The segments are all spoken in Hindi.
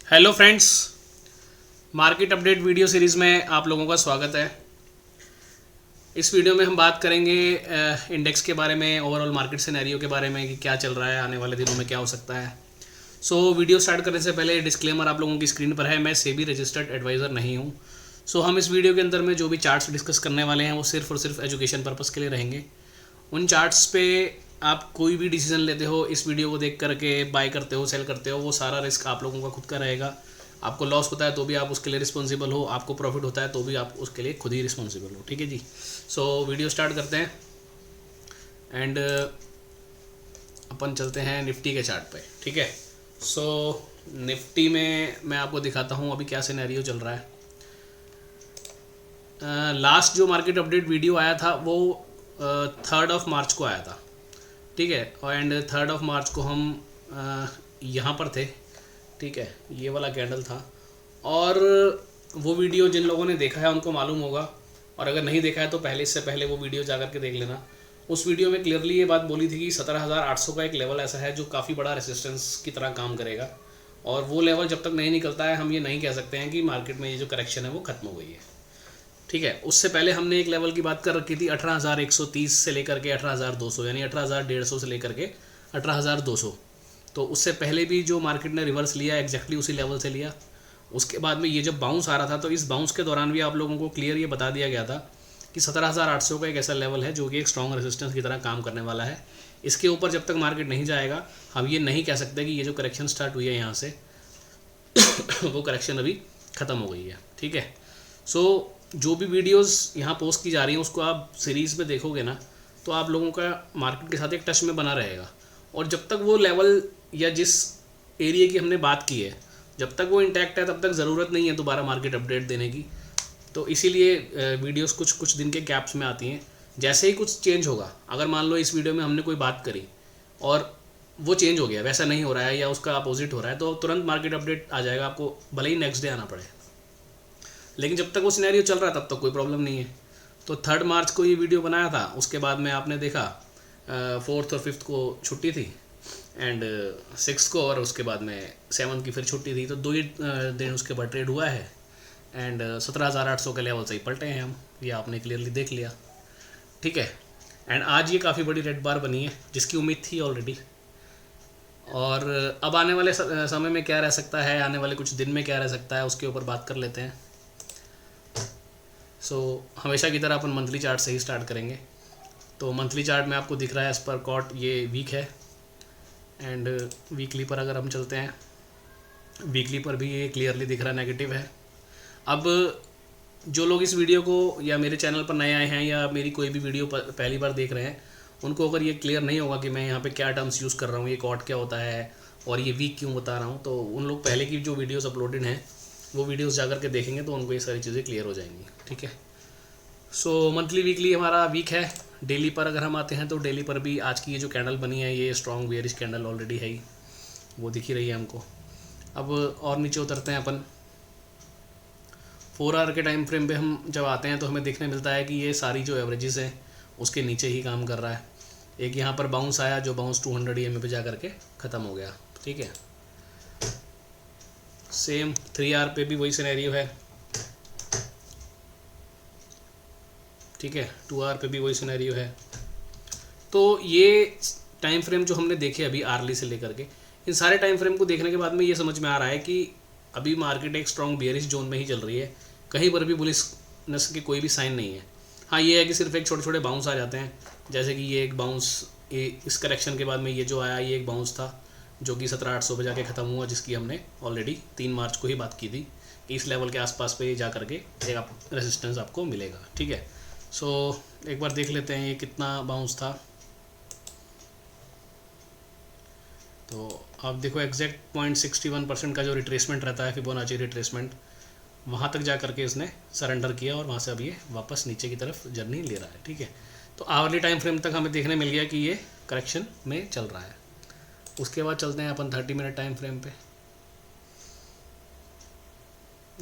Hello friends, market update video series में आप लोगों का स्वागत है। इस वीडियो में हम बात करेंगे इंडेक्स के बारे में, ओवरऑल मार्केट सिनेरियो के बारे में कि क्या चल रहा है, आने वाले दिनों में क्या हो सकता है। वीडियो स्टार्ट करने से पहले डिस्क्लेमर आप लोगों की स्क्रीन पर है, मैं सेबी रजिस्टर्ड एडवाइज़र नहीं हूँ। हम इस वीडियो के अंदर में जो भी चार्ट्स डिस्कस करने वाले हैं वो सिर्फ और सिर्फ एजुकेशन पर्पज़ के लिए रहेंगे। उन चार्ट्स पे आप कोई भी डिसीजन लेते हो, इस वीडियो को देख करके बाय करते हो, सेल करते हो, वो सारा रिस्क आप लोगों का खुद का रहेगा। आपको लॉस होता है तो भी आप उसके लिए रिस्पॉन्सिबल हो, आपको प्रॉफिट होता है तो भी आप उसके लिए खुद ही रिस्पॉन्सिबल हो। ठीक है जी। वीडियो स्टार्ट करते हैं एंड अपन चलते हैं निफ्टी के चार्ट पे। ठीक है। निफ्टी में मैं आपको दिखाता हूँ अभी क्या सिनेरियो चल रहा है। लास्ट जो मार्केट अपडेट वीडियो आया था वो 3 मार्च को आया था। ठीक है। एंड 3 मार्च को हम यहाँ पर थे। ठीक है, ये वाला कैंडल था। और वो वीडियो जिन लोगों ने देखा है उनको मालूम होगा, और अगर नहीं देखा है तो पहले, इससे पहले वो वीडियो जा करके देख लेना। उस वीडियो में क्लियरली ये बात बोली थी कि 17,800 का एक लेवल ऐसा है जो काफ़ी बड़ा रेसिस्टेंस की तरह काम करेगा, और वो लेवल जब तक नहीं निकलता है हम ये नहीं कह सकते हैं कि मार्केट में ये जो करेक्शन है वो ख़त्म हो गई है। ठीक है। उससे पहले हमने एक लेवल की बात कर रखी थी 18,130 से लेकर के 18,200, यानी 18,150 से लेकर के 18,200। तो उससे पहले भी जो मार्केट ने रिवर्स लिया एग्जैक्टली उसी लेवल से लिया। उसके बाद में ये जब बाउंस आ रहा था तो इस बाउंस के दौरान भी आप लोगों को क्लियर ये बता दिया गया था कि 17,800 का एक ऐसा लेवल है जो कि एक स्ट्रॉन्ग रेजिस्टेंस की तरह काम करने वाला है। इसके ऊपर जब तक मार्केट नहीं जाएगा हम ये नहीं कह सकते कि ये जो करेक्शन स्टार्ट हुई है यहाँ से वो करेक्शन अभी ख़त्म हो गई है। ठीक है। जो भी वीडियोस यहाँ पोस्ट की जा रही हैं उसको आप सीरीज़ में देखोगे ना, तो आप लोगों का मार्केट के साथ एक टच में बना रहेगा। और जब तक वो लेवल या जिस एरिया की हमने बात की है जब तक वो इंटैक्ट है तब तक ज़रूरत नहीं है दोबारा मार्केट अपडेट देने की। तो इसीलिए वीडियोस कुछ दिन के गैप्स में आती हैं। जैसे ही कुछ चेंज होगा, अगर मान लो इस वीडियो में हमने कोई बात करी और वो चेंज हो गया, वैसा नहीं हो रहा है या उसका अपोजिट हो रहा है, तो तुरंत मार्केट अपडेट आ जाएगा आपको, भले ही नेक्स्ट डे आना पड़े। लेकिन जब तक वो सिनेरियो चल रहा है तब तक कोई प्रॉब्लम नहीं है। तो 3 मार्च को ये वीडियो बनाया था। उसके बाद में आपने देखा 4th और 5th को छुट्टी थी एंड 6th को, और उसके बाद में 7th की फिर छुट्टी थी। तो 2 ही दिन उसके बाद ट्रेड हुआ है एंड 17,800 के लेवल से ही पलटे हैं हम, ये आपने क्लियरली देख लिया। ठीक है। एंड आज ये काफ़ी बड़ी रेड बार बनी है जिसकी उम्मीद थी ऑलरेडी। और अब आने वाले समय में क्या रह सकता है, आने वाले कुछ दिन में क्या रह सकता है, उसके ऊपर बात कर लेते हैं। हमेशा की तरह अपन मंथली चार्ट से ही स्टार्ट करेंगे। तो मंथली चार्ट में आपको दिख रहा है एज पर कॉट ये वीक है एंड वीकली पर अगर हम चलते हैं, वीकली पर भी ये क्लियरली दिख रहा है नेगेटिव है। अब जो लोग इस वीडियो को या मेरे चैनल पर नए आए हैं या मेरी कोई भी वीडियो पहली बार देख रहे हैं, उनको अगर ये क्लियर नहीं होगा कि मैं यहाँ पे क्या टर्म्स यूज़ कर रहा हूँ, ये कॉट क्या होता है और ये वीक क्यों बता रहा हूँ, तो उन लोग पहले की जो वीडियोस अपलोडेड हैं वो वीडियोस जा कर के देखेंगे तो उनको ये सारी चीज़ें क्लियर हो जाएंगी। ठीक है। मंथली वीकली हमारा वीक है। डेली पर अगर हम आते हैं तो डेली पर भी आज की ये जो कैंडल बनी है ये स्ट्रॉन्ग बेयरिश कैंडल ऑलरेडी है ही, वो दिख ही रही है हमको। अब और नीचे उतरते हैं अपन। 4 आवर के टाइम फ्रेम पे हम जब आते हैं तो हमें देखने मिलता है कि ये सारी जो एवरेजेस हैं उसके नीचे ही काम कर रहा है। एक यहाँ पर बाउंस आया जो बाउंस 200 EMA पे जा करके ख़त्म हो गया। ठीक है। सेम 3 आवर पे भी वही सिनेरियो है। ठीक है। 2 आवर पे भी वही सिनेरियो है। तो ये टाइम फ्रेम जो हमने देखे अभी आर्ली से लेकर के, इन सारे टाइम फ्रेम को देखने के बाद में ये समझ में आ रहा है कि अभी मार्केट एक स्ट्रॉन्ग बियरिश जोन में ही चल रही है। कहीं पर भी बुलिशनेस के कोई भी साइन नहीं है। हाँ, ये है कि सिर्फ एक छोटे छोटे बाउंस आ जाते हैं, जैसे कि ये एक बाउंस, ये इस करेक्शन के बाद में ये जो आया ये एक बाउंस था जो कि 17,800 पे जाके ख़त्म हुआ, जिसकी हमने ऑलरेडी 3 मार्च को ही बात की थी कि इस लेवल के आसपास पे जा करके एक रेजिस्टेंस आपको मिलेगा। ठीक है। एक बार देख लेते हैं ये कितना बाउंस था। तो आप देखो एग्जैक्ट 0.61% का जो रिट्रेसमेंट रहता है, फिबोनाची रिट्रेसमेंट, वहाँ तक जा करके इसने सरेंडर किया और वहाँ से अब ये वापस नीचे की तरफ जर्नी ले रहा है। ठीक है। तो आवरली टाइम फ्रेम तक हमें देखने मिल गया कि ये करेक्शन में चल रहा है। उसके बाद चलते हैं अपन 30 मिनट टाइम फ्रेम पे।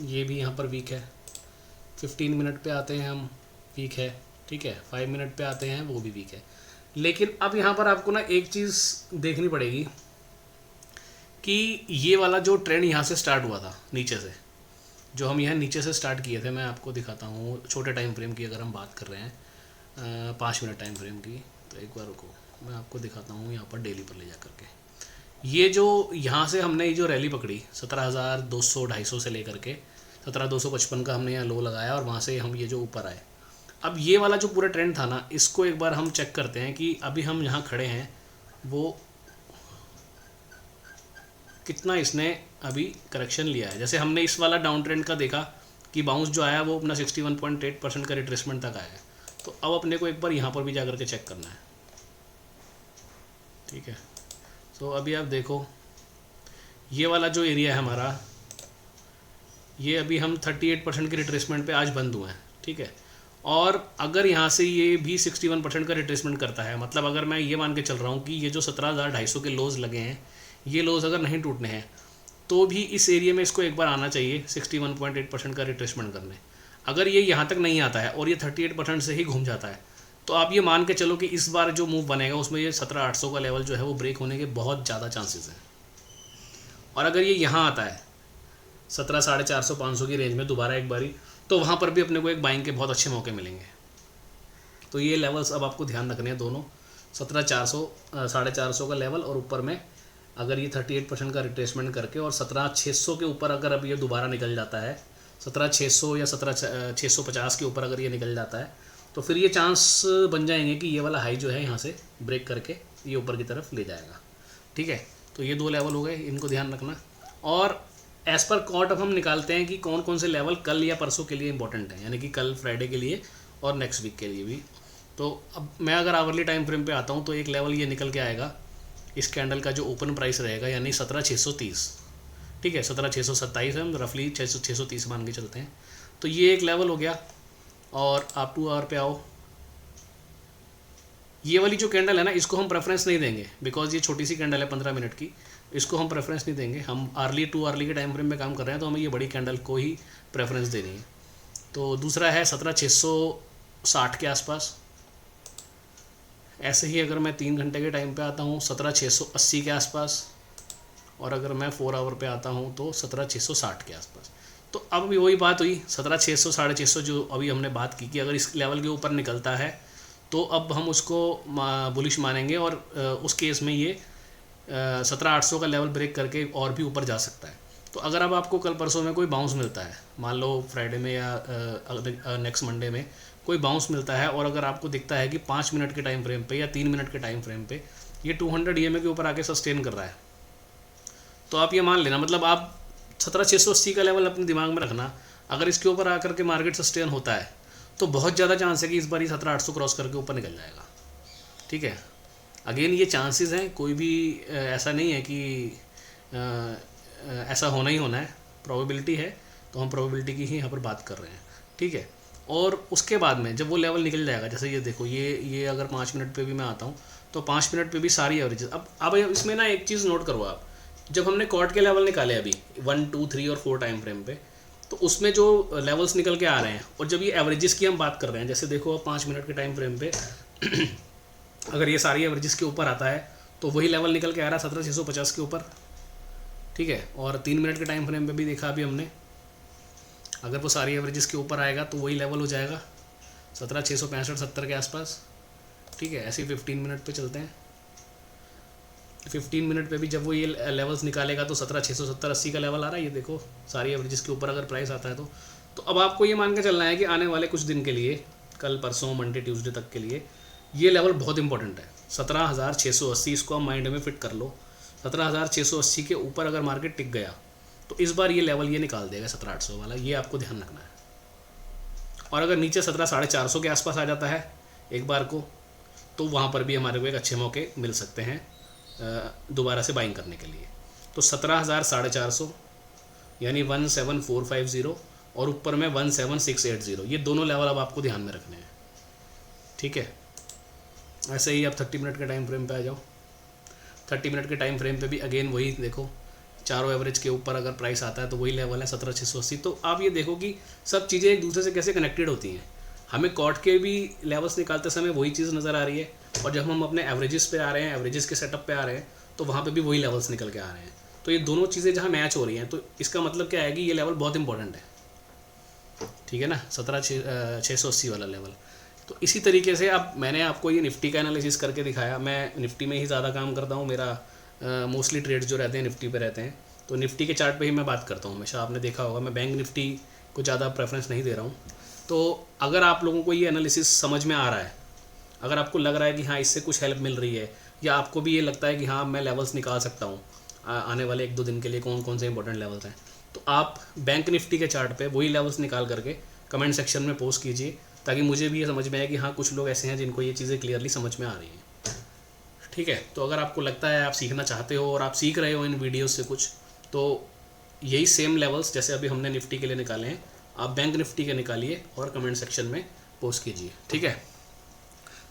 ये भी यहाँ पर वीक है। 15 मिनट पे आते हैं हम, वीक है। ठीक है। 5 मिनट पे आते हैं, वो भी वीक है। लेकिन अब यहाँ पर आपको ना एक चीज़ देखनी पड़ेगी कि ये वाला जो ट्रेंड यहाँ से स्टार्ट हुआ था नीचे से, जो हम यहाँ नीचे से स्टार्ट किए थे, मैं आपको दिखाता हूँ छोटे टाइम फ्रेम की अगर हम बात कर रहे हैं 5 मिनट टाइम फ्रेम की, तो एक बार रुको मैं आपको दिखाता हूँ यहाँ पर डेली पर ले जा करके। ये जो यहाँ से हमने ये जो रैली पकड़ी 17,200-250 से लेकर के 17,255 का हमने यहाँ लो लगाया और वहाँ से हम ये जो ऊपर आए। अब ये वाला जो पूरा ट्रेंड था ना, इसको एक बार हम चेक करते हैं कि अभी हम यहाँ खड़े हैं वो कितना इसने अभी करेक्शन लिया है। जैसे हमने इस वाला डाउन ट्रेंड का देखा कि बाउंस जो आया वो अपना 61.8% का रिट्रेसमेंट तक आया है। तो अब अपने को एक बार यहाँ पर भी जा करके चेक करना है, ठीक है। तो अभी आप देखो ये वाला जो एरिया है हमारा, ये अभी हम 38% के रिट्रेसमेंट पे आज बंद हुए हैं, ठीक है। और अगर यहाँ से ये भी 61% का रिट्रेसमेंट करता है, मतलब अगर मैं ये मान के चल रहा हूँ कि ये जो 17,250 के लोज लगे हैं, ये लोज अगर नहीं टूटने हैं तो भी इस एरिया में इसको एक बार आना चाहिए 61.8% का रिट्रेसमेंट करने। अगर ये यहाँ तक नहीं आता है और ये 38% से ही घूम जाता है, तो आप ये मान के चलो कि इस बार जो मूव बनेगा उसमें ये 17,800 का लेवल जो है वो ब्रेक होने के बहुत ज़्यादा चांसेस हैं। और अगर ये यहाँ आता है 17,450-500 की रेंज में दोबारा एक बारी, तो वहाँ पर भी अपने को एक बाइंग के बहुत अच्छे मौके मिलेंगे। तो ये लेवल्स अब आपको ध्यान रखने हैं दोनों, 17,400 450 का लेवल और ऊपर में अगर ये 38% का रिट्रेसमेंट करके और 17,600 के ऊपर अगर अब ये दोबारा निकल जाता है, 17,600 या 17,650 के ऊपर अगर ये निकल जाता है, तो फिर ये चांस बन जाएंगे कि ये वाला हाई जो है यहाँ से ब्रेक करके ये ऊपर की तरफ ले जाएगा, ठीक है। तो ये 2 लेवल हो गए, इनको ध्यान रखना। और एज़ पर कॉट अब हम निकालते हैं कि कौन कौन से लेवल कल या परसों के लिए इंपॉर्टेंट हैं, यानी कि कल फ्राइडे के लिए और नेक्स्ट वीक के लिए भी। तो अब मैं अगर आवरली टाइम फ्रेम पे आता हूँ तो एक लेवल ये निकल के आएगा, इस कैंडल का जो ओपन प्राइस रहेगा यानी 17,630, ठीक है। 17,627 है, हम रफली 630 मान के चलते हैं। तो ये एक लेवल हो गया। और आप 2 आवर पे आओ, ये वाली जो कैंडल है ना, इसको हम प्रेफरेंस नहीं देंगे बिकॉज ये छोटी सी कैंडल है 15 मिनट की, इसको हम प्रेफरेंस नहीं देंगे। हम अर्ली 2 आवर्ली के टाइम फ्रेम में काम कर रहे हैं, तो हमें ये बड़ी कैंडल को ही प्रेफरेंस देनी है। तो दूसरा है 17,660 के आसपास। ऐसे ही अगर मैं 3 घंटे के टाइम पे आता हूँ 17,680 के आसपास, और अगर मैं 4 आवर पे आता हूँ तो 17,660 के आसपास। तो अब भी वही बात हुई, 17,600 650 जो अभी हमने बात की कि अगर इस लेवल के ऊपर निकलता है तो अब हम उसको बुलिश मानेंगे, और उस केस में ये 17,800 का लेवल ब्रेक करके और भी ऊपर जा सकता है। तो अगर अब आपको कल परसों में कोई बाउंस मिलता है, मान लो फ्राइडे में या नेक्स्ट मंडे में कोई बाउंस मिलता है, और अगर आपको दिखता है कि 5 मिनट के टाइम फ्रेम पे या 3 मिनट के टाइम फ्रेम पे ये 200 EMA के ऊपर आके सस्टेन कर रहा है, तो आप ये मान लेना, मतलब आप 17,680 का लेवल अपने दिमाग में रखना। अगर इसके ऊपर आकर के मार्केट सस्टेन होता है तो बहुत ज़्यादा चांस है कि इस बार ही 17,800 क्रॉस करके ऊपर निकल जाएगा, ठीक है। अगेन ये चांसेस हैं, कोई भी ऐसा नहीं है कि ऐसा होना ही होना है, प्रोबेबिलिटी है, तो हम प्रोबेबिलिटी की ही यहाँ पर बात कर रहे हैं, ठीक है। और उसके बाद में जब वो लेवल निकल जाएगा, जैसे ये देखो ये अगर 5 मिनट पे भी मैं आता हूँ तो 5 मिनट पे भी सारी एवरेजेस। अब इसमें ना एक चीज़ नोट करो आप, जब हमने कॉट के लेवल निकाले अभी 1 2 3 और 4 टाइम फ्रेम पे, तो उसमें जो लेवल्स निकल के आ रहे हैं, और जब ये एवरेजेस की हम बात कर रहे हैं, जैसे देखो 5 मिनट के टाइम फ्रेम पे अगर ये सारी एवरेजेस के ऊपर आता है तो वही लेवल निकल के आ रहा है 17,650 के ऊपर, ठीक है। और 3 मिनट के टाइम फ्रेम पे भी देखा अभी हमने, अगर वो सारी एवरेजेस के ऊपर आएगा तो वही लेवल हो जाएगा 17,665-70 के आसपास, ठीक है। ऐसे ही 15 मिनट पे चलते हैं, 15 मिनट पे भी जब वो ये लेवल्स निकालेगा तो 17,670-80 का लेवल आ रहा है, ये देखो सारी एवरेजेस के ऊपर अगर प्राइस आता है तो अब आपको ये मान के चलना है कि आने वाले कुछ दिन के लिए, कल परसों मंडे ट्यूसडे तक के लिए ये लेवल बहुत इंपॉर्टेंट है 17,680। इसको आप माइंड में फिट कर लो, 17,680 के ऊपर अगर मार्केट टिक गया तो इस बार ये लेवल ये निकाल देगा 17,800 वाला, ये आपको ध्यान रखना है। और अगर नीचे 17,450 के आसपास आ जाता है एक बार को, तो वहाँ पर भी हमारे को एक अच्छे मौके मिल सकते हैं दोबारा से बाइंग करने के लिए। तो 17,450 यानी 17,450 और ऊपर में 17,680, ये दोनों लेवल अब आपको ध्यान में रखने हैं, ठीक है। ऐसे ही आप 30 मिनट के टाइम फ्रेम पे आ जाओ। 30 मिनट के टाइम फ्रेम पे भी अगेन वही देखो, चारों एवरेज के ऊपर अगर प्राइस आता है तो वही लेवल है 17,680। तो आप ये देखो कि सब चीज़ें एक दूसरे से कैसे कनेक्टेड होती हैं। हमें कॉट के भी लेवल्स निकालते समय वही चीज़ नज़र आ रही है, और जब हम अपने एवरेजेस पे आ रहे हैं, एवरेजेस के सेटअप पे आ रहे हैं, तो वहाँ पे भी वही लेवल्स निकल के आ रहे हैं। तो ये दोनों चीज़ें जहाँ मैच हो रही हैं तो इसका मतलब क्या है कि ये लेवल बहुत इंपॉर्टेंट है, ठीक है ना, 17,680 वाला लेवल। तो इसी तरीके से अब मैंने आपको ये निफ्टी का एनालिसिस करके दिखाया। मैं निफ्टी में ही ज़्यादा काम करता हूँ, मेरा मोस्टली ट्रेड्स जो रहते हैं निफ्टी पे रहते हैं, तो निफ्टी के चार्ट पे ही मैं बात करता हूँ हमेशा। आपने देखा होगा मैं बैंक निफ्टी को ज़्यादा प्रेफरेंस नहीं दे रहा हूँ। तो अगर आप लोगों को ये एनालिसिस समझ में आ रहा है, अगर आपको लग रहा है कि हाँ इससे कुछ हेल्प मिल रही है, या आपको भी ये लगता है कि हाँ मैं लेवल्स निकाल सकता हूँ आने वाले 1-2 दिन के लिए कौन कौन से इंपॉर्टेंट लेवल्स हैं, तो आप बैंक निफ्टी के चार्ट पे वही लेवल्स निकाल करके कमेंट सेक्शन में पोस्ट कीजिए, ताकि मुझे भी ये समझ में आए कि हाँ कुछ लोग ऐसे हैं जिनको ये चीज़ें क्लियरली समझ में आ रही हैं, ठीक है। तो अगर आपको लगता है आप सीखना चाहते हो और आप सीख रहे हो इन वीडियोस से कुछ, तो यही सेम लेवल्स जैसे अभी हमने निफ्टी के लिए निकाले हैं, आप बैंक निफ्टी के निकालिए और कमेंट सेक्शन में पोस्ट कीजिए, ठीक है।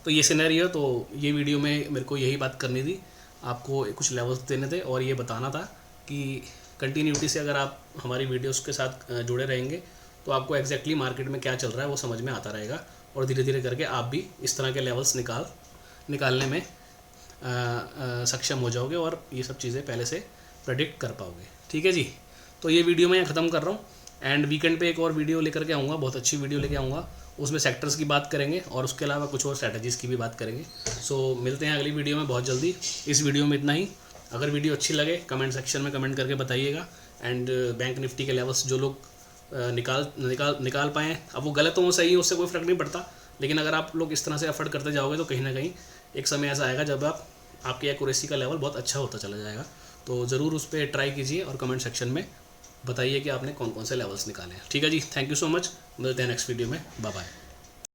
तो ये सिनेरियो, तो ये वीडियो में मेरे को यही बात करनी थी, आपको कुछ लेवल्स देने थे और ये बताना था कि कंटिन्यूटी से अगर आप हमारी वीडियोस के साथ जुड़े रहेंगे तो आपको एग्जैक्टली मार्केट में क्या चल रहा है वो समझ में आता रहेगा, और धीरे धीरे करके आप भी इस तरह के लेवल्स निकालने में सक्षम हो जाओगे और ये सब चीज़ें पहले से प्रेडिक्ट कर पाओगे, ठीक है जी। तो ये वीडियो मैं ख़त्म कर रहा हूँ, एंड वीकेंड पे एक और वीडियो लेकर के आऊँगा, बहुत अच्छी वीडियो लेके आऊँगा, उसमें सेक्टर्स की बात करेंगे और उसके अलावा कुछ और स्ट्रैटेजीज़ की भी बात करेंगे। सो मिलते हैं अगली वीडियो में बहुत जल्दी। इस वीडियो में इतना ही। अगर वीडियो अच्छी लगे कमेंट सेक्शन में कमेंट करके बताइएगा, एंड बैंक निफ्टी के लेवल्स जो लोग निकाल पाएँ, अब वो गलत हो सही हो उससे कोई फ़र्क नहीं पड़ता, लेकिन अगर आप लोग इस तरह से एफर्ट करते जाओगे तो कहीं ना कहीं एक समय ऐसा आएगा जब आपकी एक्यूरेसी का लेवल बहुत अच्छा होता चला जाएगा। तो ज़रूर उस पर ट्राई कीजिए और कमेंट सेक्शन में बताइए कि आपने कौन कौन से लेवल्स निकाले हैं, ठीक है जी। थैंक यू सो मच, मिलते हैं नेक्स्ट वीडियो में, बाय बाय।